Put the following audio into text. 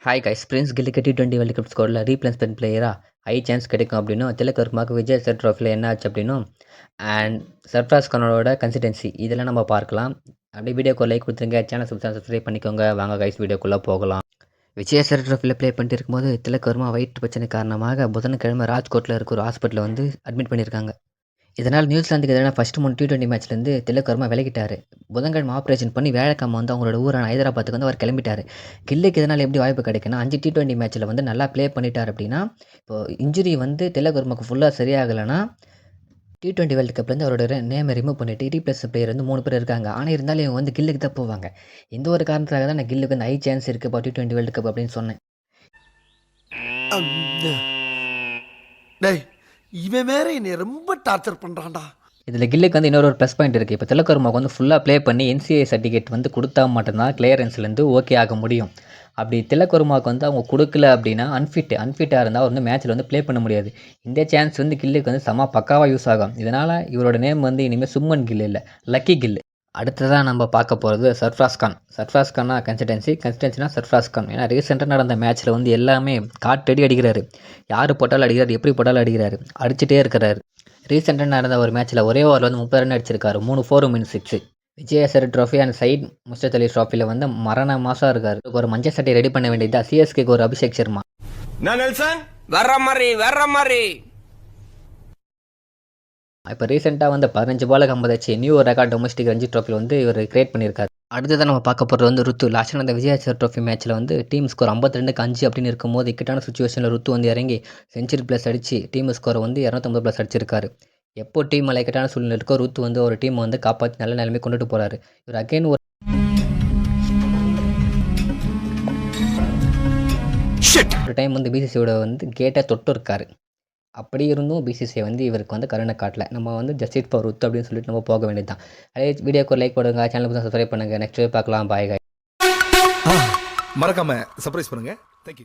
Hi guys, prince கில்லுக்கு T20 world cup ஸ்குவாடில் replacement பிளேயராக ஹை சான்ஸ் கிடைக்கும் அப்படின்னும், திலக் வர்மாவுக்கு விஜய் ஹசாரே ட்ராஃபியில் என்ன ஆச்சு அப்படின்னும், அண்ட் சர்ஃப்ராஸ் கானோட கன்சிஸ்டன்சி இதெல்லாம் நம்ம பார்க்கலாம். அப்படியே வீடியோக்கு லைக் கொடுத்துருங்க, சேனல் சப்ஸ்கிரைப் பண்ணிக்கோங்க. வாங்க கைஸ், வீடியோக்குள்ளே போகலாம். விஜய் ஹசாரே ட்ராஃபியில் ப்ளே பண்ணிட்டு இருக்கும்போது திலக் வர்மா வயிற்று பிரச்சனை காரணமாக புதன்கிழமை ராஜ்கோட்டில் இருக்கிற ஒரு ஹாஸ்பிட்டலில் வந்து அட்மிட் பண்ணியிருக்காங்க. இதனால் நியூசிலாந்துக்கு எதிரான ஃபர்ஸ்ட் 3 T20 மேட்ச்லேருந்து திலக் வர்மா விலகிட்டார். புதன்கிழமை ஆப்ரேஷன் பண்ணி வியாழக்கிழமை வந்து அவங்களோட ஊரான ஹைதராபாத்துக்கு வந்து அவர் கிளம்பிட்டார். கில்லுக்கு இதனால் எப்படி வாய்ப்பு கிடைக்குன்னா, 5 T20 மேட்ச்சில் வந்து நல்லா ப்ளே பண்ணிட்டார் அப்படின்னா, இப்போ இன்ஜுரி வந்து திலக் வர்மாவுக்கு ஃபுல்லாக சரியாகலைன்னா T20 வேர்ல்டு கப்லேருந்து அவரோட நேமை ரிமூவ் பண்ணிவிட்டு ரீப்ளேஸ் பிளேயர் வந்து 3 பேர் இருக்காங்க. ஆனால் இருந்தாலும் இவங்க வந்து கில்லுக்கு தான் போவாங்க. இந்த ஒரு காரணத்துக்காக தான் நான் கில்லுக்கு வந்து ஹை சான்ஸ் இருக்குது T20 வேர்ல்டு கப் அப்படின்னு சொன்னேன். இவன் வேற என்னை ரொம்ப டார்ச்சர் பண்ணுறான்டா. இதில் கில்லுக்கு வந்து இன்னொரு ப்ளஸ் பாயிண்ட் இருக்குது. இப்போ திலக் வர்மாவுக்கு வந்து ஃபுல்லாக ப்ளே பண்ணி NCAA சர்டிஃபிகேட் வந்து கொடுத்தா மட்டும்தான் கிளியரன்ஸ்லேருந்து ஓகே ஆக முடியும். அப்படி திலக் வர்மாவுக்கு வந்து அவங்க கொடுக்கல அப்படின்னா அன்ஃபிட்டாக இருந்தால் அவர் வந்து மேட்ச்சில் வந்து ப்ளே பண்ண முடியாது. இந்த சான்ஸ் வந்து கில்லுக்கு வந்து செம பக்காவாக யூஸ் ஆகும். இதனால் இவரோட நேம் வந்து இனிமேல் சும்மன் கில் இல்லை, லக்கி கில். அடுத்ததாக நம்ம பார்க்க போகிறது சர்ஃப்ராஸ் கான்னா கன்சிஸ்டன்சினா சர்ஃப்ராஸ் கான். ஏன்னா ரீசெண்டாக நடந்த மேட்ச்சில் வந்து எல்லாமே காட்டடி அடிக்கிறாரு. யார் போட்டாலும் அடிக்கிறாரு, எப்படி போட்டாலும் அடிக்கிறாரு, அடிச்சுட்டே இருக்கிறாரு. ரீசெண்டாக நடந்த ஒரு மேட்ச்சில் ஒரே ஓவரில் வந்து 30 ரன் அடிச்சிருக்காரு. 3 4 மீன் 6. விஜய் ஹசாரே ட்ராஃபி அண்ட் சைட் முஸ்தக் அலி ட்ராஃபியில் வந்து மரண மாசாக இருக்கார். ஒரு மஞ்சள் சட்டை ரெடி பண்ண வேண்டியதா சிஎஸ்கேக்கு ஒரு அபிஷேக் சர்மா. இப்போ ரீசெண்டாக வந்து 15 பாலுக்கு 50 அடிச்சு நியூ ஒரு ரெக்கார்ட் டொமஸ்டிக் ரஞ்சி ட்ராஃபியில் வந்து இவர் கிரியேட் பண்ணியிருக்காரு. அடுத்ததான் நம்ம பார்க்க போகிறது வந்து ருத்து. லாஸ்ட்டாக அந்த விஜய் ஹசாரே ட்ராஃபி மேட்ச்சில் வந்து டீம் ஸ்கோர் 52க்கு 5 அப்படின்னு இருக்கும்போது இக்கட்டான சுச்சுவேஷனில் ருத்து வந்து இறங்கி செஞ்சுரி ப்ளஸ் அடித்து டீம் ஸ்கோரை வந்து 250 ப்ளஸ் அடிச்சிருக்காரு. எப்போ டீம் இக்கட்டான சூழ்நிலை இருக்கோ ருத்து வந்து ஒரு டீமை வந்து காப்பாற்றி நல்ல நிலைமை கொண்டுட்டு போகிறாரு. இவர் அகைன் ஒரு டைம் வந்து பிசிசியோட வந்து கேட்டை தொட்டு இருக்காரு. அப்படி இருந்தும் பிசிசிஐ வந்து இவருக்கு வந்து கருணை காட்டல. நம்ம வந்து ஜஸ்டிஸ் ஃபார் ருத் அப்படின்னு சொல்லிட்டு நம்ம போக வேண்டியது தான். அதே வீடியோக்கு லைக் போடுங்க, சேனலுக்கு சப்ஸ்கிரைப் பண்ணுங்கள். நெக்ஸ்ட் பார்க்கலாம். பாய். மறக்காம சர்ப்ரைஸ் பண்ணுங்க. தேங்க்யூ.